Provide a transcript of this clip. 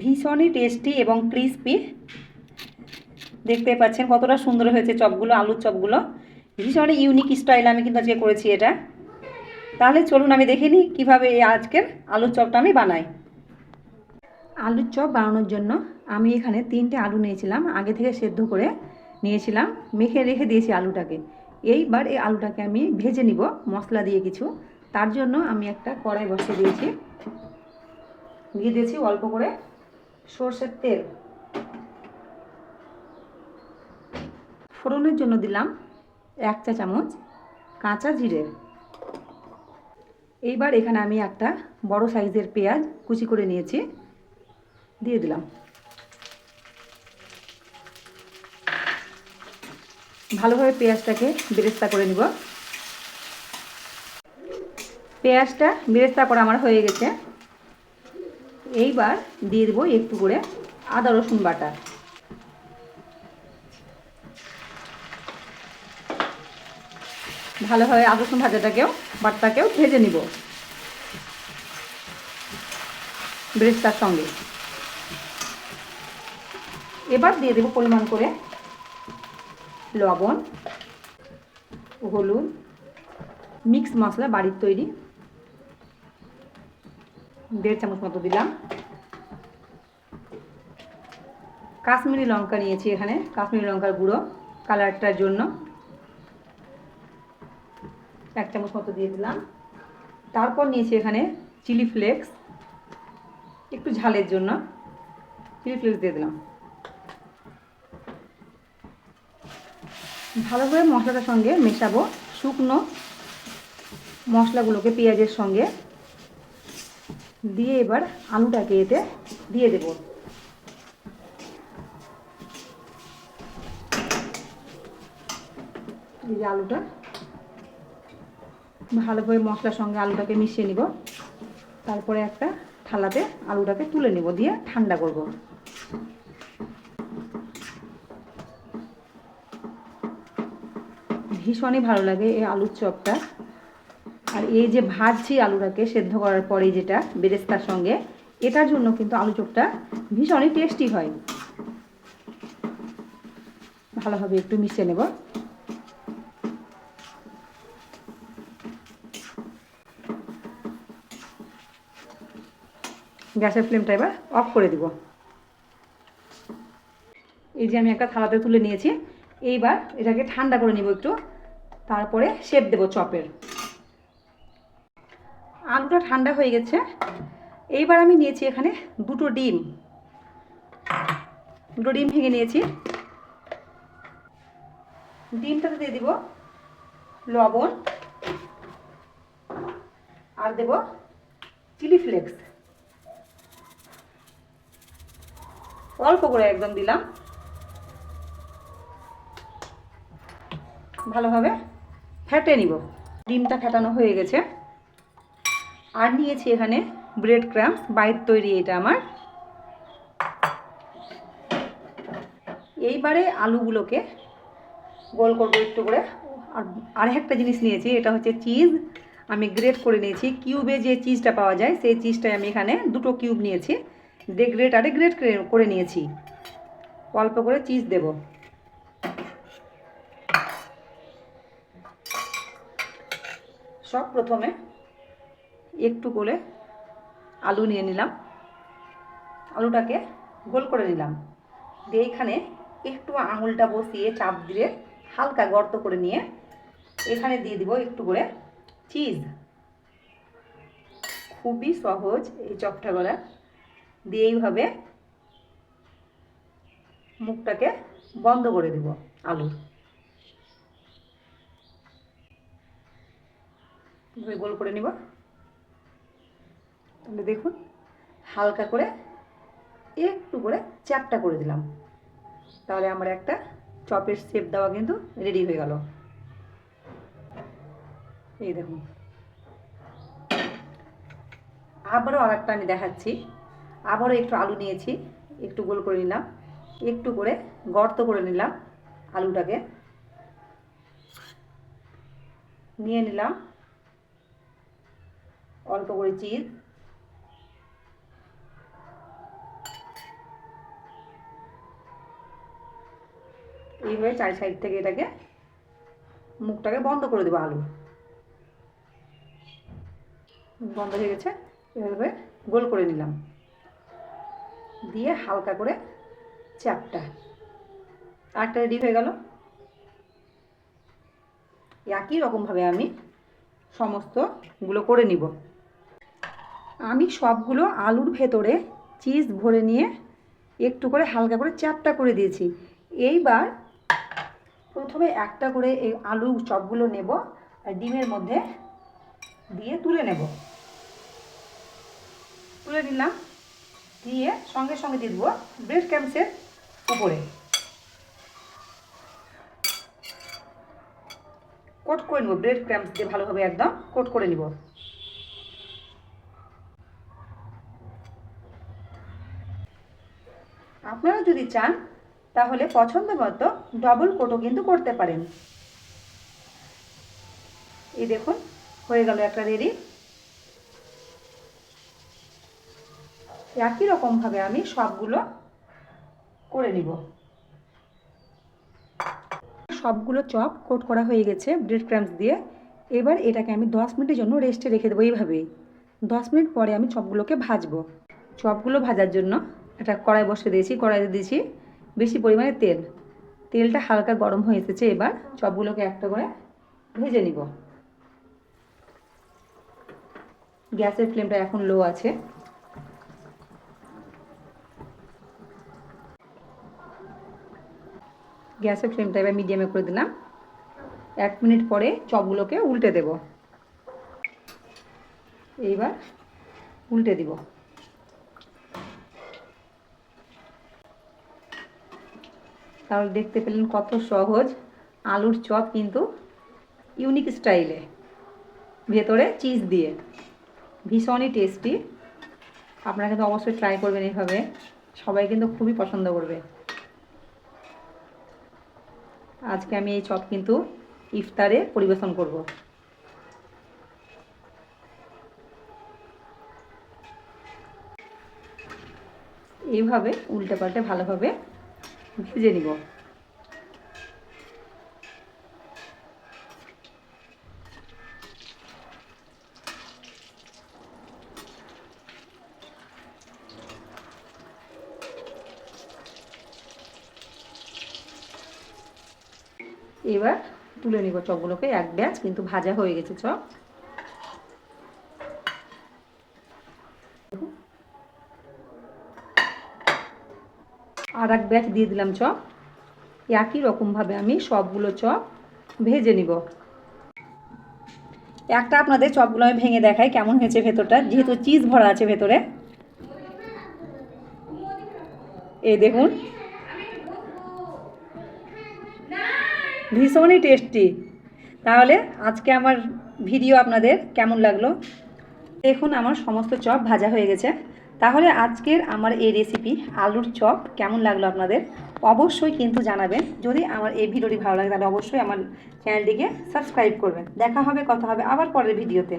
ভীষণই টেস্টি এবং ক্রিস্পি। দেখতে পাচ্ছেন কতটা সুন্দর হয়েছে চপগুলো, আলুর চপগুলো। ভীষণই ইউনিক স্টাইল আমি কিন্তু আজকে করেছি এটা। তাহলে চলুন আমি দেখে নিই কীভাবে এই আজকের আলুর চপটা আমি বানাই। আলুর চপ বানানোর জন্য আমি এখানে 3টে আলু নিয়েছিলাম, আগে থেকে সেদ্ধ করে নিয়েছিলাম, মেখে রেখে দিয়েছি আলুটাকে। এইবার এই আলুটাকে আমি ভেজে নিব মশলা দিয়ে কিছু। তার জন্য আমি একটা কড়াই বসিয়ে দিয়েছি, দিয়ে দিয়েছি অল্প করে সর্ষের তেল। ফোড়নের জন্য দিলাম 1 চা চামচ কাঁচা জিরে। এইবার এখানে আমি একটা বড় সাইজের পেঁয়াজ কুচি করে নিয়েছি, দিয়ে দিলাম। ভালোভাবে পেঁয়াজটাকে বেরেস্তা করে নিব। পেঁয়াজটা বেরেস্তা করা আমার হয়ে গেছে। এইবার দিয়ে দেবো একটু করে আদা রসুন বাটা। ভালোভাবে আদা রসুন বাটাটাকেও ভেজে নিব বেরেস্তার সঙ্গে। এবার দিয়ে দেবো পরিমাণ করে লবণ, হলুদ, মিক্স মশলা বাড়ির তৈরি 1.5 চামচ মতো দিলাম। কাশ্মীরি লঙ্কা নিয়েছি এখানে, কাশ্মীরি লঙ্কার গুঁড়ো কালারটার জন্য 1 চামচ মতো দিয়ে দিলাম। তারপর নিয়েছি এখানে চিলি ফ্লেক্স, একটু ঝালের জন্য চিলি ফ্লেক্স দিয়ে দিলাম। ভালোভাবে মশলাটার সঙ্গে মেশাবো শুকনো মশলাগুলোকে পেঁয়াজের সঙ্গে দিয়ে। এবার আলুটাকে এতে দিয়ে দেব। এই যে আলুটা ভালোভাবে মশলার সঙ্গে আলুটাকে মিশিয়ে নিব। তারপরে একটা থালাতে আলুটাকে তুলে নেব, দিয়ে ঠান্ডা করব। ভীষণই ভালো লাগে এই আলুর চপটা। আর এই যে ভাজছি আলুটাকে সেদ্ধ করার পরে যেটা বেরেস্তার সঙ্গে, এটার জন্য কিন্তু আলু চপটা ভীষণই টেস্টি হয়। ভালোভাবে একটু মিশিয়ে নেব। গ্যাসের ফ্লেমটা এবার অফ করে দিব। এই যে আমি একটা থালাতে তুলে নিয়েছি। এইবার এটাকে ঠান্ডা করে নিব একটু, তারপরে শেপ দেব চপের। আলুটা ঠান্ডা হয়ে গেছে। এইবার আমি নিয়েছি এখানে দুটো ডিম ভেঙে নিয়েছি। ডিমটাতে দিয়ে দিব লবণ আর দেব চিলি ফ্লেক্স, অল্প করে একদম দিলাম। ভালোভাবে ফেটে নিব। ডিমটা ফেটানো হয়ে গেছে। আর নিয়েছি এখানে ব্রেড ক্রাম্বস, বাড়ির তৈরি এটা আমার। এইবারে আলুগুলোকে গোল করবো একটু করে। আর একটা জিনিস নিয়েছি, এটা হচ্ছে চিজ। আমি গ্রেট করে নিয়েছি, কিউবে যে চিজটা পাওয়া যায় সেই চিজটাই আমি এখানে 2টো কিউব নিয়েছি, দিয়ে গ্রেট করে নিয়েছি। অল্প করে চিজ দেব। সব প্রথমে একটু করে আলু নিয়ে নিলাম, আলুটাকে গোল করে নিলাম, দিয়ে এখানে একটু আঙুলটা বসিয়ে চাপ দিয়ে হালকা গর্ত করে নিয়ে এখানে দিয়ে দিব একটু করে চিজ। খুবই সহজ এই চপটা করা। দিয়ে এইভাবে মুখটাকে বন্ধ করে দেব আলুর। গোল করে নিব। তাহলে দেখুন হালকা করে একটু করে চ্যাপটা করে দিলাম, তাহলে আমার একটা চপের শেপ দেওয়া কিন্তু রেডি হয়ে গেল। এই দেখুন, আবারও আরেকটা আমি দেখাচ্ছি। আবারও একটু আলু নিয়েছি, একটু গোল করে নিলাম, একটু করে গর্ত করে নিলাম আলুটাকে, নিয়ে নিলাম অল্প করে চিজ, এইভাবে 4 সাইড থেকে এটাকে মুখটাকে বন্ধ করে দেবো। আলু বন্ধ হয়ে গেছে, এভাবে গোল করে নিলাম, দিয়ে হালকা করে চাপটা, আরেকটা রেডি হয়ে গেল। একই রকমভাবে আমি সমস্তগুলো করে নিব। আমি সবগুলো আলুর ভেতরে চিজ ভরে নিয়ে একটু করে হালকা করে চ্যাপটা করে দিয়েছি। এইবার প্রথমে একটা করে এই আলু চপগুলো নেব আর ডিমের মধ্যে দিয়ে তুলে নেব। তুলে নিলাম, দিয়ে সঙ্গে সঙ্গে দিয়ে দেবো ব্রেড ক্রাম্বসের উপরে। কোট করে নেব, ব্রেড ক্রাম্বস দিয়ে ভালোভাবে একদম কোট করে নিব। আপনারা যদি চান তাহলে পছন্দ মতো ডবল কোটও কিন্তু করতে পারেন। এই দেখুন হয়ে গেল একটা রেডি। একই রকমভাবে আমি সবগুলো করে নিব। সবগুলো চপ কোট করা হয়ে গেছে ব্রেড ক্রাম্বস দিয়ে। এবার এটাকে আমি 10 মিনিটের জন্য রেস্টে রেখে দেবো। এইভাবেই 10 মিনিট পরে আমি চপগুলোকে ভাজবো। চপগুলো ভাজার জন্য একটা কড়াই বসিয়ে দিয়েছি, কড়াইতে দিয়েছি বেশি পরিমাণে তেল। তেলটা হালকা গরম হয়ে এসেছে, এবার চপগুলোকে একটা করে ভেজে নিব। গ্যাসের ফ্লেমটা এখন লো আছে। গ্যাসের ফ্লেমটা এবার মিডিয়ামে করে দিলাম। 1 মিনিট পরে চপগুলোকে উল্টে দেব। এইবার উল্টে দিব। তাহলে দেখতে পেলেন কত সহজ আলুর চপ, কিন্তু ইউনিক স্টাইলে, ভেতরে চিজ দিয়ে, ভীষণই টেস্টি। আপনারা কিন্তু অবশ্যই ট্রাই করবেন এইভাবে, সবাই কিন্তু খুবই পছন্দ করবে। আজকে আমি এই চপ কিন্তু ইফতারে পরিবেশন করব। এইভাবে উল্টে পাল্টে ভালোভাবে ভেজে নিব। এবার তুলে নিব চপগুলোকে। এক ব্যাচ কিন্তু ভাজা হয়ে গেছে চপ। আর এক ব্যাচ দিয়ে দিলাম চপ। একই রকমভাবে আমি সবগুলো চপ ভেজে নিব। একটা আপনাদের চপগুলো আমি ভেঙে দেখাই কেমন হয়েছে ভেতরটা, যেহেতু চিজ ভরা আছে ভেতরে। এই দেখুন, ভীষণই টেস্টি। তাহলে আজকে আমার ভিডিও আপনাদের কেমন লাগলো? দেখুন আমার সমস্ত চপ ভাজা হয়ে গেছে। তাহলে আজকের আমার এই রেসিপি আলুর চপ কেমন লাগলো আপনাদের অবশ্যই কিন্তু জানাবেন। যদি আমার এই ভিডিওটি ভালো লাগে তাহলে অবশ্যই আমার চ্যানেলটিকে সাবস্ক্রাইব করবেন। দেখা হবে, কথা হবে আবার পরের ভিডিওতে।